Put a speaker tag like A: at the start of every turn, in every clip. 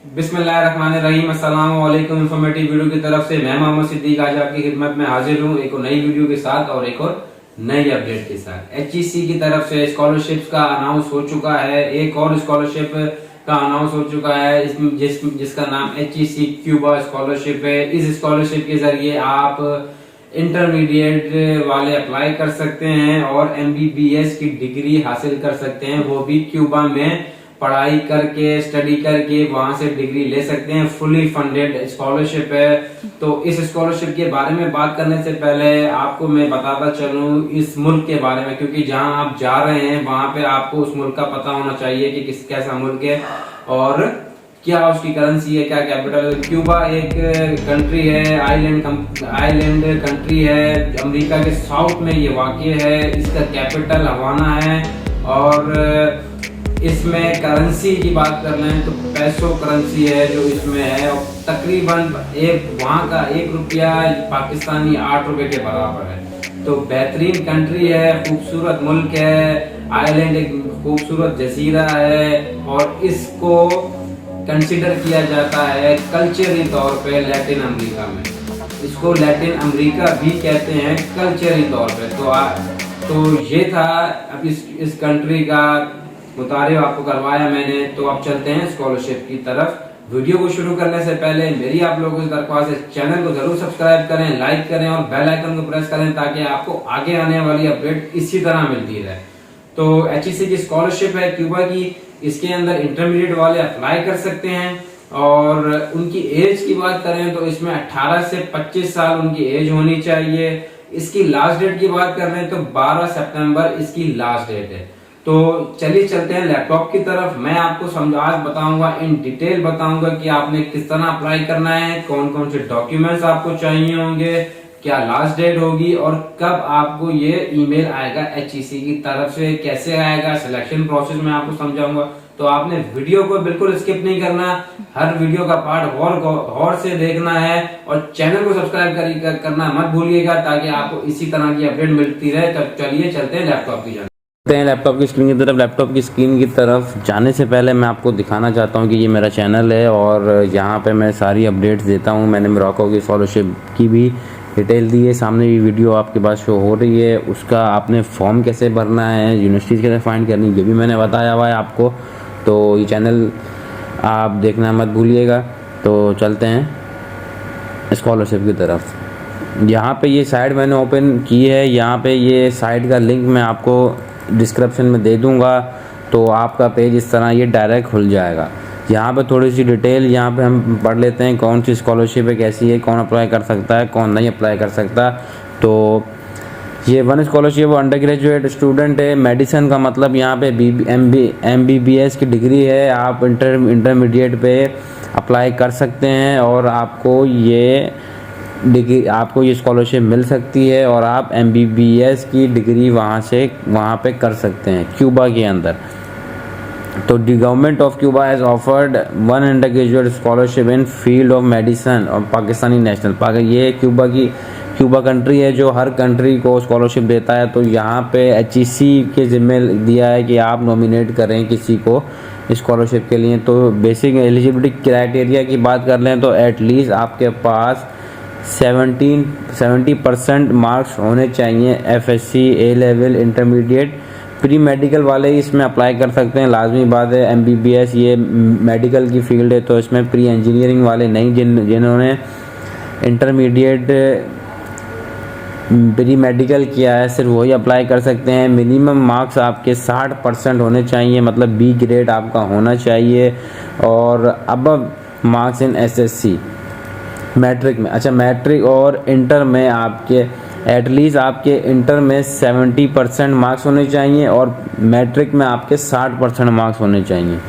A: बिस्मिल्लाहिर्रहमानिर्रहीम। अस्सलाम वालेकुम। इंफॉर्मेटिव वीडियो की तरफ से मैं मोहम्मद सिद्दीक आज आपकी खिदमत में हाजिर हूँ एक और नई वीडियो के साथ और एक और नई अपडेट के साथ। एचईसी की तरफ से स्कॉलरशिप का अनाउंस हो चुका है। एक और स्कॉलरशिप का अनाउंस हो चुका है जिसका नाम एचईसी क्यूबा स्कॉलरशिप है। इस स्कॉलरशिप के जरिए आप इंटरमीडिएट वाले अप्लाई कर सकते हैं और एमबीबीएस की डिग्री हासिल कर सकते हैं, वो भी क्यूबा में पढ़ाई करके स्टडी करके वहां से डिग्री ले सकते हैं। फुली फंडेड स्कॉलरशिप है। तो इस स्कॉलरशिप के बारे में बात करने से पहले आपको मैं बताता चलूं इस मुल्क के बारे में, क्योंकि जहां आप जा रहे हैं वहां पे आपको उस मुल्क का पता होना चाहिए कि कैसा मुल्क है और क्या उसकी करेंसी है, क्या कैपिटल है। क्यूबा एक कंट्री है, आइलैंड कंट्री है, अमेरिका के साउथ में ये वाक़ है। इसका कैपिटल हवाना है और इसमें करेंसी की बात कर रहे हैं तो पैसो करेंसी है जो इसमें है और तकरीबन वहाँ का 1 रुपया पाकिस्तानी 8 रुपए के बराबर है। तो बेहतरीन कंट्री है, खूबसूरत मुल्क है। आइलैंड एक खूबसूरत जजीरा है और इसको कंसिडर किया जाता है कल्चरली तौर पे लैटिन अमेरिका में। इसको लैटिन अमेरिका भी कहते हैं कल्चरली तौर पे। तो ये था अब इस कंट्री का मुतारिफ आपको करवाया मैंने। तो अब चलते हैं स्कॉलरशिप की तरफ। वीडियो को शुरू करने से पहले मेरी आप लोगों से दरख्वास्त है, चैनल को जरूर सब्सक्राइब करें, लाइक करें और बेल आइकन को प्रेस करें ताकि आपको आगे आने वाली अपडेट इसी तरह मिलती रहे। तो एचईसी की स्कॉलरशिप है क्यूबा की। इसके अंदर इंटरमीडिएट वाले अप्लाई कर सकते हैं और उनकी एज की बात करें तो इसमें 18 से 25 साल उनकी एज होनी चाहिए। इसकी लास्ट डेट की बात कर रहे हैं तो 12 सितंबर इसकी लास्ट डेट है। तो चलिए चलते हैं लैपटॉप की तरफ। मैं आपको आज बताऊंगा, इन डिटेल बताऊंगा कि आपने किस तरह अप्लाई करना है, कौन कौन से डॉक्यूमेंट्स आपको चाहिए होंगे, क्या लास्ट डेट होगी और कब आपको ये ईमेल आएगा एचईसी की तरफ से, कैसे आएगा, सिलेक्शन प्रोसेस में आपको समझाऊंगा। तो आपने वीडियो को बिल्कुल स्किप नहीं करना, हर वीडियो का पार्ट गौर से देखना है और चैनल को सब्सक्राइब करना मत भूलिएगा ताकि आपको इसी तरह की अपडेट मिलती रहे। तो चलिए चलते हैं लैपटॉप की लैपटॉप की स्क्रीन की तरफ। लैपटॉप की स्क्रीन की तरफ जाने से पहले मैं आपको दिखाना चाहता हूं कि ये मेरा चैनल है और यहाँ पे मैं सारी अपडेट्स देता हूं। मैंने मोरक्को की स्कॉलरशिप की भी डिटेल दी है, सामने भी वीडियो आपके पास शो हो रही है। उसका आपने फॉर्म कैसे भरना है, यूनिवर्सिटीज़ कैसे फाइंड करनी, ये भी मैंने बताया हुआ है आपको। तो ये चैनल आप देखना मत भूलिएगा। तो चलते हैं स्कॉलरशिप की तरफ। यहाँ पे ये साइट मैंने ओपन की है। यहाँ पे ये साइट का लिंक मैं आपको डिस्क्रिप्शन में दे दूंगा। तो आपका पेज इस तरह ये डायरेक्ट खुल जाएगा। यहाँ पे थोड़ी सी डिटेल यहाँ पे हम पढ़ लेते हैं, कौन सी स्कॉलरशिप है, कैसी है, कौन अप्लाई कर सकता है, कौन नहीं अप्लाई कर सकता। तो ये one scholarship under graduate student है। मेडिसिन का मतलब यहाँ पे MBBS की डिग्री है। आप इंटरमीडिएट पे अप्लाई कर सकते हैं और आपको ये स्कॉलरशिप मिल सकती है और आप MBBS की डिग्री वहाँ पे कर सकते हैं क्यूबा के अंदर। तो the government of Cuba has offered one under graduate scholarship in field of medicine और पाकिस्तानी नेशनल। ये क्यूबा कंट्री है जो हर कंट्री को स्कॉलरशिप देता है। तो यहाँ पे एचईसी के जिम्मे दिया है कि आप नॉमिनेट करें किसी को स्कॉलरशिप के लिए। तो बेसिक एलिजिबिलिटी क्राइटेरिया की बात कर लें तो एटलीस्ट आपके पास 70% मार्क्स होने चाहिए। FSC, A level, intermediate, pre medical वाले ही इसमें अप्लाई कर सकते हैं, लाजमी बात है। MBBS ये मेडिकल की फील्ड है तो इसमें प्री इंजीनियरिंग वाले नहीं, जिन्होंने इंटरमीडिएट प्री मेडिकल किया है सिर्फ वही अप्लाई कर सकते हैं। मिनिमम मार्क्स आपके 60% होने चाहिए, मतलब B ग्रेड आपका होना चाहिए और above marks in SSC matric में। अच्छा, मैट्रिक और इंटर में आपके एटलीस्ट आपके इंटर में 70% मार्क्स होने चाहिए और मैट्रिक में आपके 60% मार्क्स होने चाहिए।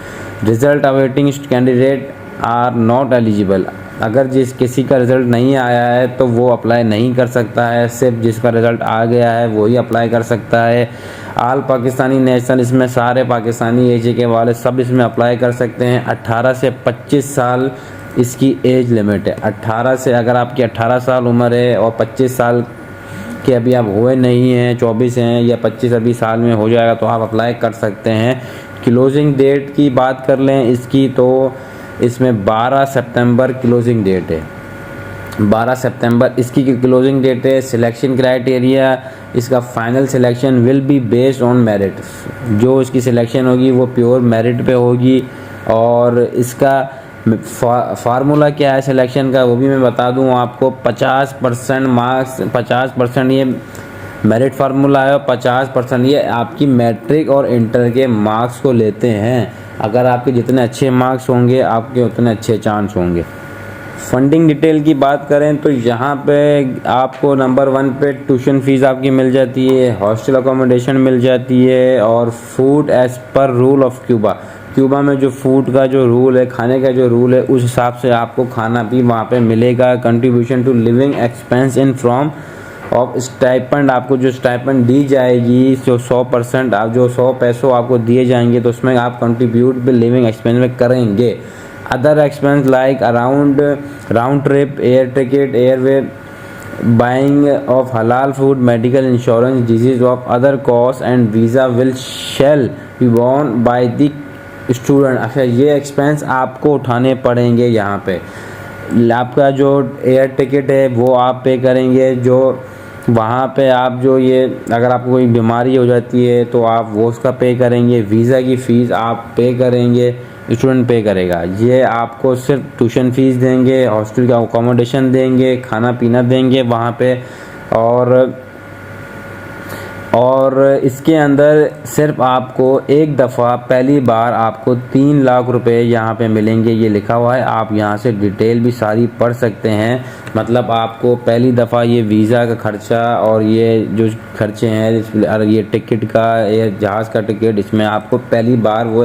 A: Result awaiting candidate are not eligible. अगर किसी का रिजल्ट नहीं आया है तो वो अप्लाई नहीं कर सकता है, सिर्फ जिसका रिजल्ट आ गया है वही अप्लाई कर सकता है। आल पाकिस्तानी नेशनल, इसमें सारे पाकिस्तानी एज के वाले सब इसमें अप्लाई कर सकते हैं। 18 से 25 साल इसकी एज लिमिट है। 18 से, अगर आपकी 18 साल उम्र है और 25 साल के अभी आप हुए नहीं हैं, 24 हैं या 25 अभी साल में हो जाएगा तो आप अप्लाई कर सकते हैं। क्लोजिंग डेट की बात कर लें इसकी तो इसमें 12 सितंबर क्लोजिंग डेट है। 12 सितंबर इसकी क्लोजिंग डेट है। सिलेक्शन क्राइटेरिया, इसका final selection will be based on merit. जो इसकी सिलेक्शन होगी वो प्योर मेरिट पे होगी। और इसका फार्मूला क्या है सिलेक्शन का वो भी मैं बता दूं आपको। 50% मार्क्स, 50% ये मेरिट फार्मूला है और 50% ये आपकी मैट्रिक और इंटर के मार्क्स को लेते हैं। अगर आपके जितने अच्छे मार्क्स होंगे आपके उतने अच्छे चांस होंगे। फंडिंग डिटेल की बात करें तो यहाँ पे आपको नंबर 1 पे ट्यूशन फीस आपकी मिल जाती है, हॉस्टल अकोमोडेशन मिल जाती है और food as per rule of Cuba. Cuba में जो फूड का जो रूल है, खाने का जो रूल है, उस हिसाब से आपको खाना भी वहाँ पे मिलेगा। Contribution to living expense in from of stipend, आपको जो स्टाइपेंड दी जाएगी जो 100% आप जो 100 पैसों आपको दिए जाएंगे तो उसमें आप कंट्रीब्यूट भी लिविंग एक्सपेंस में करेंगे। Other expense like around round trip, air ticket, airway, buying of halal food, medical insurance, disease of other cost and visa will shall be borne by the student. अच्छा, ये expense आपको उठाने पड़ेंगे। यहाँ पे आपका जो एयर टिकट है वो आप पे करेंगे, जो वहाँ पे आप जो ये अगर आपको कोई बीमारी हो जाती है तो आप वो उसका पे करेंगे। वीज़ा की फ़ीस आप पे करेंगे, स्टूडेंट पे करेगा। ये आपको सिर्फ ट्यूशन फीस देंगे, हॉस्टल का अकोमोडेशन देंगे, खाना पीना देंगे वहाँ पे। और इसके अंदर सिर्फ आपको एक दफ़ा पहली बार आपको 3 लाख रुपए यहाँ पे मिलेंगे, ये लिखा हुआ है। आप यहाँ से डिटेल भी सारी पढ़ सकते हैं। मतलब आपको पहली दफ़ा ये वीज़ा का खर्चा और ये जो खर्चे हैं और ये टिकट का, ये जहाज़ का टिकट, इसमें आपको पहली बार वो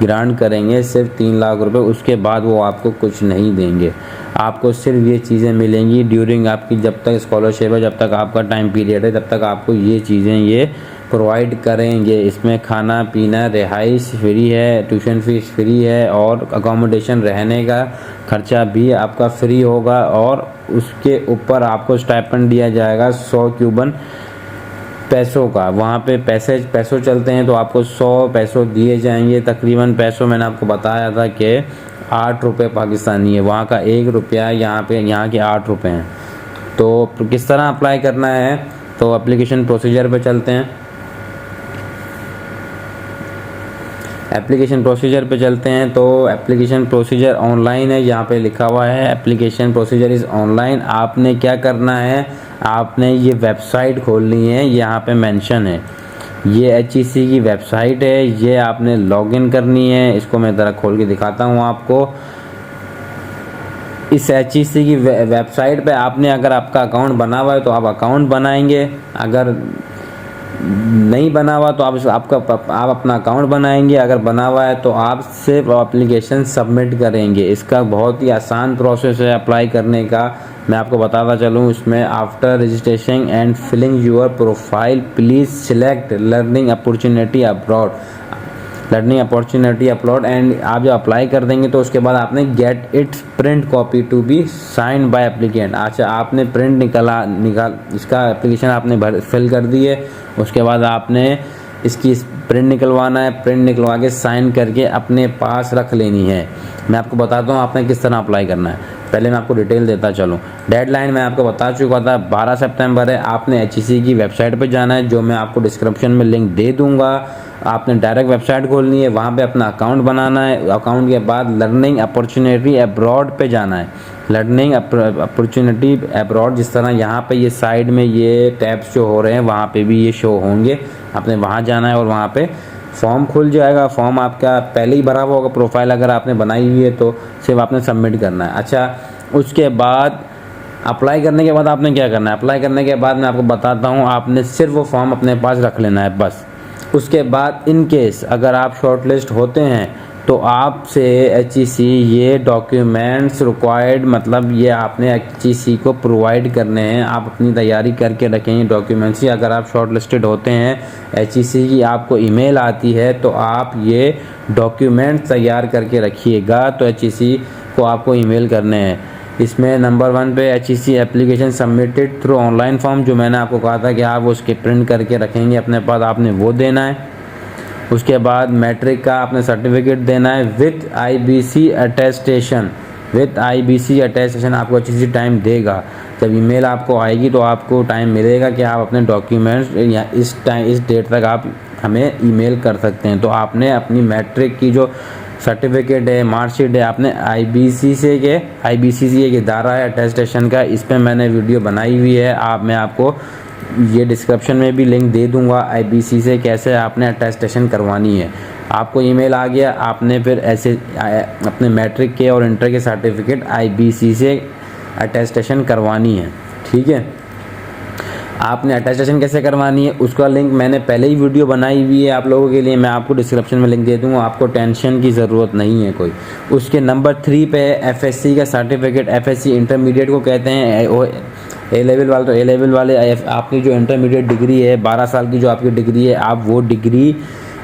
A: ग्रांट करेंगे सिर्फ 3 लाख रुपए। उसके बाद वो आपको कुछ नहीं देंगे, आपको सिर्फ ये चीज़ें मिलेंगी ड्यूरिंग आपकी जब तक स्कॉलरशिप है, जब तक आपका टाइम पीरियड है, तब तक आपको ये चीज़ें ये प्रोवाइड करेंगे। इसमें खाना पीना, रिहाइश फ्री है, ट्यूशन फीस फ्री है और अकोमोडेशन रहने का खर्चा भी आपका फ्री होगा। और उसके ऊपर आपको स्टाइपेंड दिया जाएगा 100 क्यूबन पैसों का। वहाँ पे पैसों चलते हैं तो आपको 100 पैसों दिए जाएंगे। तकरीबन पैसों मैंने आपको बताया था कि 8 रुपये पाकिस्तानी है, वहाँ का 1 रुपया यहाँ के 8 रुपये हैं। तो किस तरह अप्लाई करना है, तो एप्लीकेशन प्रोसीजर पे चलते हैं। एप्लीकेशन प्रोसीजर पे चलते हैं तो एप्लीकेशन प्रोसीजर ऑनलाइन है, यहाँ पे लिखा हुआ है एप्लीकेशन प्रोसीजर इज़ ऑनलाइन। आपने क्या करना है, आपने ये वेबसाइट खोलनी है, यहाँ पे मेंशन है ये HEC की वेबसाइट है, ये आपने लॉगिन करनी है। इसको मैं ज़रा खोल के दिखाता हूँ आपको। इस HEC की वेबसाइट पे आपने अगर आपका अकाउंट बना हुआ है तो आप अकाउंट बनाएंगे, अगर नहीं बना हुआ तो आप अपना अकाउंट बनाएंगे, अगर बना हुआ है तो आप सिर्फ एप्लीकेशन सबमिट करेंगे। इसका बहुत ही आसान प्रोसेस है अप्लाई करने का, मैं आपको बताता चलूँ। इसमें after registration and filling your profile please select learning opportunity abroad, and आप जब अप्लाई कर देंगे तो उसके बाद आपने get its print copy to be sign by applicant. अच्छा, आपने प्रिंट निकाल इसका एप्लीकेशन आपने फिल कर दी है, उसके बाद आपने इसकी प्रिंट निकलवाना है, प्रिंट निकलवा के साइन करके अपने पास रख लेनी है। मैं आपको बताता हूँ आपने किस तरह अप्लाई करना है। पहले मैं आपको डिटेल देता चलूँ। डेडलाइन मैं आपको बता चुका था 12 सितंबर है। आपने HEC की वेबसाइट पे जाना है, जो मैं आपको डिस्क्रिप्शन में लिंक दे दूँगा। आपने डायरेक्ट वेबसाइट खोलनी है, वहाँ पे अपना अकाउंट बनाना है। अकाउंट के बाद लर्निंग अपॉर्चुनिटी अब्रॉड पे जाना है। लर्निंग अपॉर्चुनिटी अब्रॉड, जिस तरह यहाँ पे ये साइड में ये टैब्स जो हो रहे हैं वहाँ पे भी ये शो होंगे। आपने वहाँ जाना है और वहाँ पे फॉर्म खुल जाएगा। फॉर्म आपका पहले ही भरा हुआ होगा, प्रोफाइल अगर आपने बनाई हुई है तो सिर्फ आपने सबमिट करना है। अच्छा, उसके बाद अप्लाई करने के बाद आपने क्या करना है, अप्लाई करने के बाद मैं आपको बताता हूँ, आपने सिर्फ वो फॉर्म अपने पास रख लेना है बस। उसके बाद इन केस अगर आप शॉर्टलिस्ट होते हैं तो आपसे HEC ये डॉक्यूमेंट्स रिक्वायर्ड, मतलब ये आपने HEC को प्रोवाइड करने हैं। आप अपनी तैयारी करके रखेंगे डॉक्यूमेंट्स ही। अगर आप शॉर्ट लिस्टेड होते हैं, HEC की आपको ईमेल आती है तो आप ये डॉक्यूमेंट्स तैयार करके रखिएगा। तो HEC को आपको ईमेल करने हैं। इसमें नंबर 1 पे HEC application submitted through online form, जो मैंने आपको कहा था कि आप उसके प्रिंट करके रखेंगे अपने पास, आपने वो देना है। उसके बाद मैट्रिक का आपने सर्टिफिकेट देना है with IBC attestation. With IBC attestation आपको अच्छी सी टाइम देगा। जब ईमेल आपको आएगी तो आपको टाइम मिलेगा कि आप अपने डॉक्यूमेंट्स या इस डेट तक आप हमें ईमेल कर सकते हैं। तो आपने अपनी मैट्रिक की जो सर्टिफिकेट है, मार्कशीट है, आपने IBCC एक इदारा है अटेस्टेशन का, इस पर मैंने वीडियो बनाई हुई है। मैं आपको ये डिस्क्रिप्शन में भी लिंक दे दूंगा IBC से कैसे आपने अटेस्टेशन करवानी है। आपको ईमेल आ गया, आपने फिर ऐसे अपने मैट्रिक के और इंटर के सर्टिफिकेट IBC से अटेस्टेशन करवानी है। ठीक है, आपने अटेस्टेशन कैसे करवानी है उसका लिंक मैंने पहले ही वीडियो बनाई हुई है आप लोगों के लिए, मैं आपको डिस्क्रिप्शन में लिंक दे दूँगा, आपको टेंशन की ज़रूरत नहीं है कोई। उसके नंबर 3 पे है FSC का सर्टिफिकेट। FSC इंटरमीडिएट को कहते हैं। A लेवल वाले तो A लेवल वाले, आपकी जो इंटरमीडिएट डिग्री है 12 साल की जो आपकी डिग्री है, आप वो डिग्री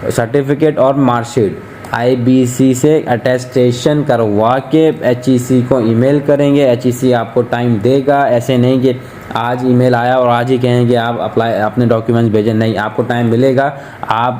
A: सर्टिफिकेट और मार्कशीट IBC से अटेस्टेशन करवा के HEC को ईमेल करेंगे। HEC आपको टाइम देगा, ऐसे नहीं कि आज ईमेल आया और आज ही कहें कि आप अपने डॉक्यूमेंट्स भेजें, नहीं, आपको टाइम मिलेगा। आप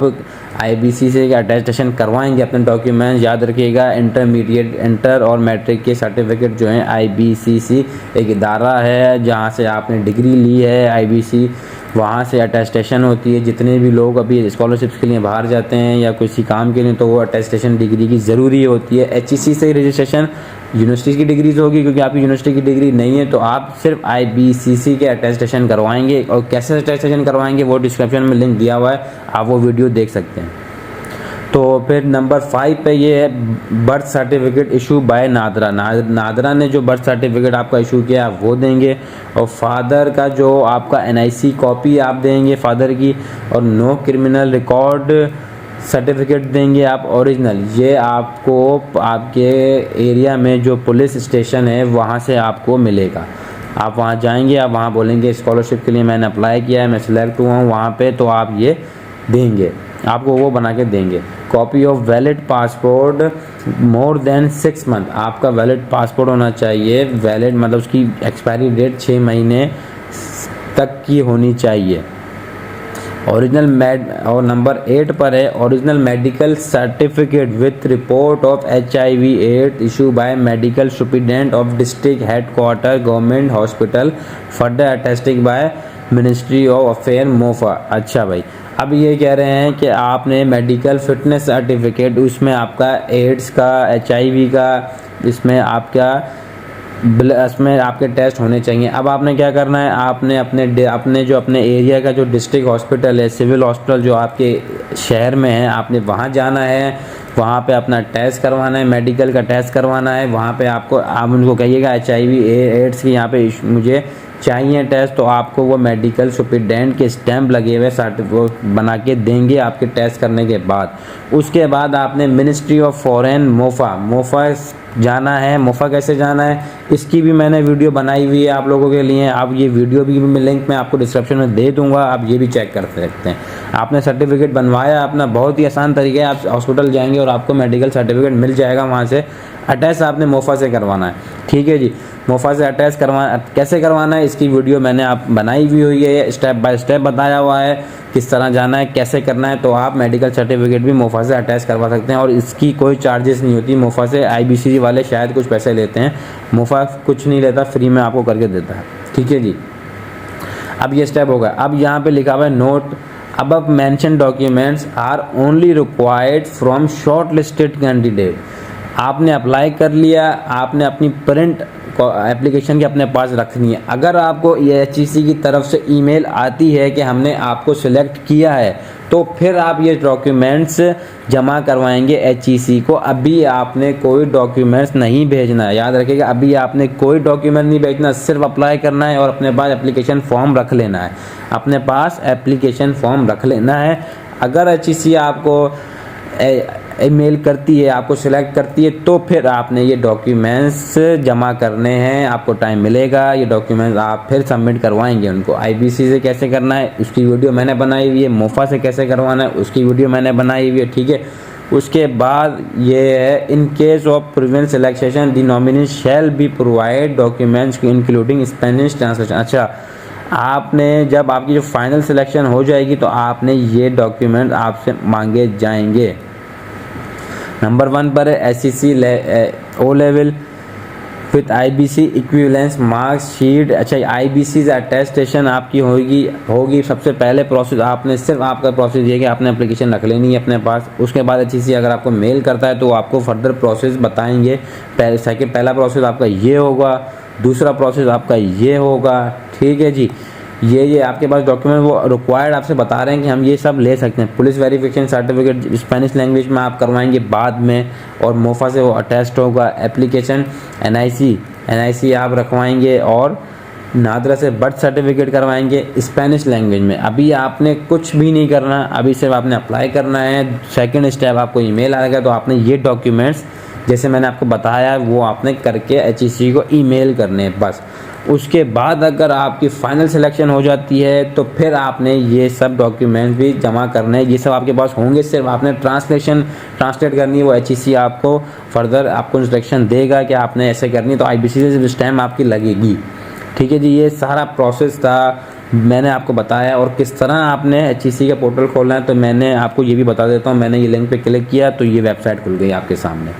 A: IBC से अटेस्टेशन करवाएंगे अपने डॉक्यूमेंट्स। याद रखिएगा, इंटरमीडिएट, इंटर और मैट्रिक के सर्टिफिकेट जो हैं IBCC एक इदारा है जहाँ से आपने डिग्री ली है IBC, वहाँ से अटेस्टेशन होती है। जितने भी लोग अभी स्कॉलरशिप्स के लिए बाहर जाते हैं या किसी काम के लिए, तो वो अटेस्टेशन डिग्री की ज़रूरी होती है। HEC से रजिस्ट्रेशन यूनिवर्सिटी की डिग्रीज होगी, क्योंकि आपकी यूनिवर्सिटी की डिग्री नहीं है तो आप सिर्फ IBCC के अटेस्टेशन करवाएंगे। और कैसे अटेस्टेशन करवाएंगे वो डिस्क्रिप्शन में लिंक दिया हुआ है, आप वो वीडियो देख सकते हैं। तो फिर नंबर 5 पे ये है birth certificate issue bye NADRA. NADRA ने जो बर्थ सर्टिफिकेट आपका इशू किया आप वो देंगे, और फादर का जो आपका NIC कॉपी आप देंगे फादर की, और नो क्रिमिनल रिकॉर्ड सर्टिफिकेट देंगे आप ओरिजिनल। ये आपको आपके एरिया में जो पुलिस स्टेशन है वहाँ से आपको मिलेगा। आप वहाँ जाएंगे, आप वहाँ बोलेंगे स्कॉलरशिप के लिए मैंने अप्लाई किया है, मैं सिलेक्ट हुआ हूँ वहाँ पे, तो आप ये देंगे, आपको वो बना के देंगे। Copy of valid passport more than 6 month, आपका वैलिड पासपोर्ट होना चाहिए। वैलिड मतलब उसकी एक्सपायरी डेट 6 महीने तक की होनी चाहिए। ओरिजिनल और नंबर 8 पर है original medical certificate with report of HIV/AIDS issue bye medical superintendent of district headquarter government hospital further attesting by ministry of affair MOFA। अच्छा भाई, अब ये कह रहे हैं कि आपने मेडिकल फिटनेस सर्टिफिकेट, उसमें आपका एड्स का, HIV का, इसमें आपके टेस्ट होने चाहिए। अब आपने क्या करना है, आपने अपने एरिया का जो डिस्ट्रिक्ट हॉस्पिटल है, सिविल हॉस्पिटल जो आपके शहर में है, आपने वहाँ जाना है, वहाँ पे अपना टेस्ट करवाना है, मेडिकल का टेस्ट करवाना है। वहाँ पे आप उनको कहिएगा HIV/AIDS की यहाँ पे मुझे चाहिए टेस्ट, तो आपको वो मेडिकल सुप्रिटेंडेंट के स्टैंप लगे हुए सर्टिफिकेट बना के देंगे आपके टेस्ट करने के बाद। उसके बाद आपने मिनिस्ट्री ऑफ फॉरेन MOFA जाना है। MOFA कैसे जाना है इसकी भी मैंने वीडियो बनाई हुई है आप लोगों के लिए। आप ये वीडियो भी लिंक मैं आपको डिस्क्रिप्शन में दे दूंगा, आप ये भी चेक कर सकते हैं। आपने सर्टिफिकेट बनवाया अपना, बहुत ही आसान तरीके है, आप हॉस्पिटल जाएंगे और आपको मेडिकल सर्टिफिकेट मिल जाएगा। वहाँ से अटैच आपने MOFA से करवाना है। ठीक है जी, MOFA से अटैच कैसे करवाना है इसकी वीडियो मैंने आप बनाई हुई है, स्टेप बाय स्टेप बताया हुआ है किस तरह जाना है, कैसे करना है। तो आप मेडिकल सर्टिफिकेट भी MOFA से अटैच करवा सकते हैं, और इसकी कोई चार्जेस नहीं होती MOFA से। IBC वाले शायद कुछ पैसे लेते हैं, MOFA कुछ नहीं लेता, फ्री में आपको करके देता है। ठीक है जी, अब ये स्टेप होगा। अब यहाँ पे लिखा हुआ है note above mentioned documents are only required from shortlisted candidate। आपने अप्लाई कर लिया, आपने अपनी प्रिंट एप्लीकेशन की अपने पास रखनी है। अगर आपको HEC की तरफ से ईमेल आती है कि हमने आपको सिलेक्ट किया है, तो फिर आप ये डॉक्यूमेंट्स जमा करवाएंगे HEC को। अभी आपने कोई डॉक्यूमेंट्स नहीं भेजना है, याद रखिएगा, अभी आपने कोई डॉक्यूमेंट नहीं भेजना, सिर्फ अप्लाई करना है और अपने पास एप्लीकेशन फॉर्म रख लेना है। अपने पास एप्लीकेशन फॉर्म रख लेना है। अगर HEC आपको ईमेल करती है, आपको सिलेक्ट करती है, तो फिर आपने ये डॉक्यूमेंट्स जमा करने हैं, आपको टाइम मिलेगा। ये डॉक्यूमेंट्स आप फिर सबमिट करवाएंगे उनको। IBC से कैसे करना है उसकी वीडियो मैंने बनाई हुई है, MOFA से कैसे करवाना है उसकी वीडियो मैंने बनाई हुई है। ठीक है, उसके बाद ये है in case of prevent selection the nominee shall be provide documents including Spanish translation. अच्छा,
B: आपने जब आपकी जो फाइनल सिलेक्शन हो जाएगी तो आपने ये डॉक्यूमेंट आपसे मांगे जाएंगे। नंबर 1 पर है SEC O level with IBC equivalence marks sheet. अच्छा, IBC अटेस्टेशन आपकी होगी। सबसे पहले प्रोसेस आपने सिर्फ आपका प्रोसेस ये कि आपने एप्लीकेशन रख लेनी है अपने पास। उसके बाद HEC अगर आपको मेल करता है तो आपको फर्दर प्रोसेस बताएंगे। पहला प्रोसेस आपका ये होगा, दूसरा प्रोसेस आपका ये होगा। ठीक है जी, ये आपके पास डॉक्यूमेंट वो रिक्वायर्ड आपसे बता रहे हैं कि हम ये सब ले सकते हैं। Police verification certificate Spanish language में आप करवाएंगे बाद में, और मोफा से वो अटैच्ड होगा। एप्लीकेशन NIC आप रखवाएंगे, और नादरा से बर्थ सर्टिफिकेट करवाएंगे स्पेनिश लैंग्वेज में। अभी आपने कुछ भी नहीं करना, अभी सिर्फ आपने अप्लाई करना है। सेकेंड स्टेप आपको ईमेल आएगा तो आपने ये डॉक्यूमेंट्स जैसे मैंने आपको बताया वो आपने करके HEC को ईमेल करने हैं बस। उसके बाद अगर आपकी फाइनल सिलेक्शन हो जाती है तो फिर आपने ये सब डॉक्यूमेंट्स भी जमा करने हैं। ये सब आपके पास होंगे, सिर्फ आपने ट्रांसलेट करनी है। वो HEC आपको फर्दर आपको इंस्ट्रक्शन देगा कि आपने ऐसे करनी है, तो IBC से स्टैम्प आपकी लगेगी। ठीक है जी, ये सारा प्रोसेस था मैंने आपको बताया। और किस तरह आपने HEC का पोर्टल खोलना है तो मैंने आपको ये भी बता देता हूँ। मैंने ये लिंक पे क्लिक किया तो ये वेबसाइट खुल गई आपके सामने।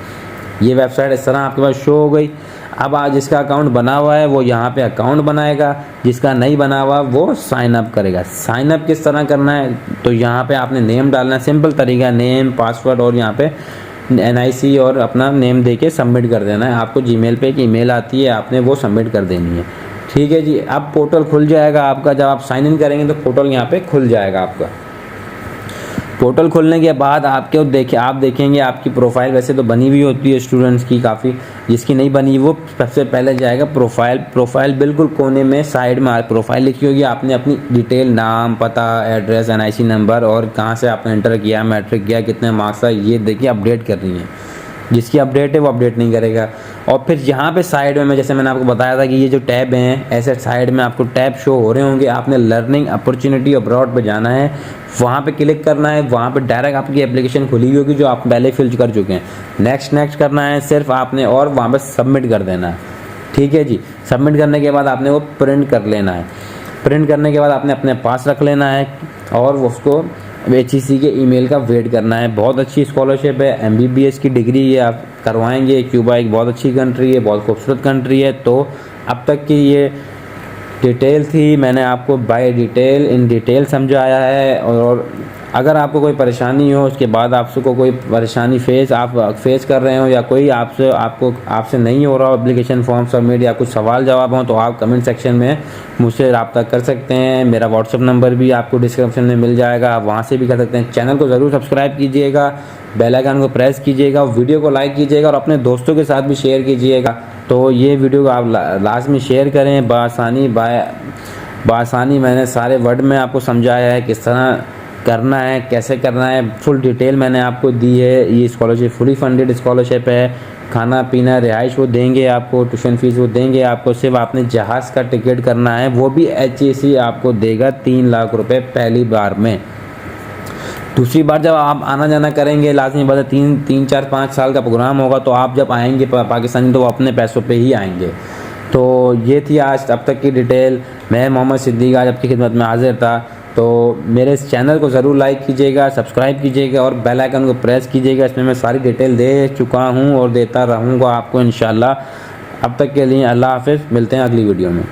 B: ये वेबसाइट इस तरह आपके पास शो हो गई। अब आज जिसका अकाउंट बना हुआ है वो यहाँ पे अकाउंट बनाएगा, जिसका नहीं बना हुआ वो साइन अप करेगा। साइन अप किस तरह करना है तो यहाँ पे आपने नेम डालना है, सिंपल तरीका, नेम, पासवर्ड, और यहाँ पे NIC और अपना नेम देके सबमिट कर देना है। आपको जीमेल पे एक ईमेल आती है, आपने वो सबमिट कर देनी है। ठीक है जी, अब पोर्टल खुल जाएगा आपका। जब आप साइन इन करेंगे तो पोर्टल यहाँ पे खुल जाएगा आपका। पोर्टल खुलने के बाद आप देखेंगे आपकी प्रोफाइल वैसे तो बनी हुई होती है स्टूडेंट्स की काफ़ी। जिसकी नहीं बनी वो सबसे पहले जाएगा प्रोफाइल बिल्कुल कोने में साइड में प्रोफाइल लिखी होगी। आपने अपनी डिटेल, नाम, पता, एड्रेस, NIC नंबर और कहाँ से आपने इंटर किया, मैट्रिक किया, कितने मार्क्स है, ये देखिए अपडेट करनी है। जिसकी अपडेट है वो अपडेट नहीं करेगा। और फिर यहाँ पे साइड में जैसे मैंने आपको बताया था कि ये जो टैब हैं ऐसे साइड में आपको टैब शो हो रहे होंगे। आपने लर्निंग अपॉर्चुनिटी अब्रॉड पे जाना है, वहाँ पे क्लिक करना है। वहाँ पे डायरेक्ट आपकी एप्लीकेशन खुली हुई होगी जो आप पहले फिल कर चुके हैं। नेक्स्ट करना है सिर्फ आपने, और वहाँ पर सबमिट कर देना है। ठीक है जी, सबमिट करने के बाद आपने वो प्रिंट कर लेना है। प्रिंट करने के बाद आपने अपने पास रख लेना है और उसको HEC के ईमेल का वेट करना है। बहुत अच्छी स्कॉलरशिप है, MBBS की डिग्री ये आप करवाएंगे। क्यूबा एक बहुत अच्छी कंट्री है, बहुत खूबसूरत कंट्री है। तो अब तक की ये डिटेल थी, मैंने आपको इन डिटेल समझाया है। और अगर आपको कोई परेशानी हो उसके बाद आपको कोई परेशानी फेस कर रहे हो, या कोई आपसे नहीं हो रहा हो एप्लीकेशन फॉर्म सबमिट, या कुछ सवाल जवाब हो, तो आप कमेंट सेक्शन में मुझसे रब्ता कर सकते हैं। मेरा व्हाट्सअप नंबर भी आपको डिस्क्रिप्शन में मिल जाएगा, आप वहाँ से भी कर सकते हैं। चैनल को ज़रूर सब्सक्राइब कीजिएगा, बेल आइकन को प्रेस कीजिएगा, वीडियो को लाइक कीजिएगा और अपने दोस्तों के साथ भी शेयर कीजिएगा। तो ये वीडियो को आप लास्ट में शेयर करें बआसानी। मैंने सारे वर्ड में आपको समझाया है किस तरह करना है, कैसे करना है, फुल डिटेल मैंने आपको दी है। ये स्कॉलरशिप फुली फंडेड स्कॉलरशिप है। खाना पीना रिहाइश वो देंगे आपको, ट्यूशन फीस वो देंगे आपको। सिर्फ आपने जहाज़ का टिकट करना है, वो भी HEC आपको देगा 3 लाख रुपए पहली बार में। दूसरी बार जब आप आना जाना करेंगे लाजमी बात है, 3, 4, 5 साल का प्रोग्राम होगा तो आप जब आएंगे पाकिस्तान तो वो अपने पैसों पे ही आएंगे। तो ये थी आज अब तक की डिटेल। मैं मोहम्मद सिद्दीक आज आपकी खिदमत में हाजिर था। तो मेरे इस चैनल को ज़रूर लाइक कीजिएगा, सब्सक्राइब कीजिएगा और बेल आइकन को प्रेस कीजिएगा। इसमें मैं सारी डिटेल दे चुका हूँ और देता रहूँगा आपको इंशाल्लाह। अब तक के लिए अल्लाह हाफ़िज़, मिलते हैं अगली वीडियो में।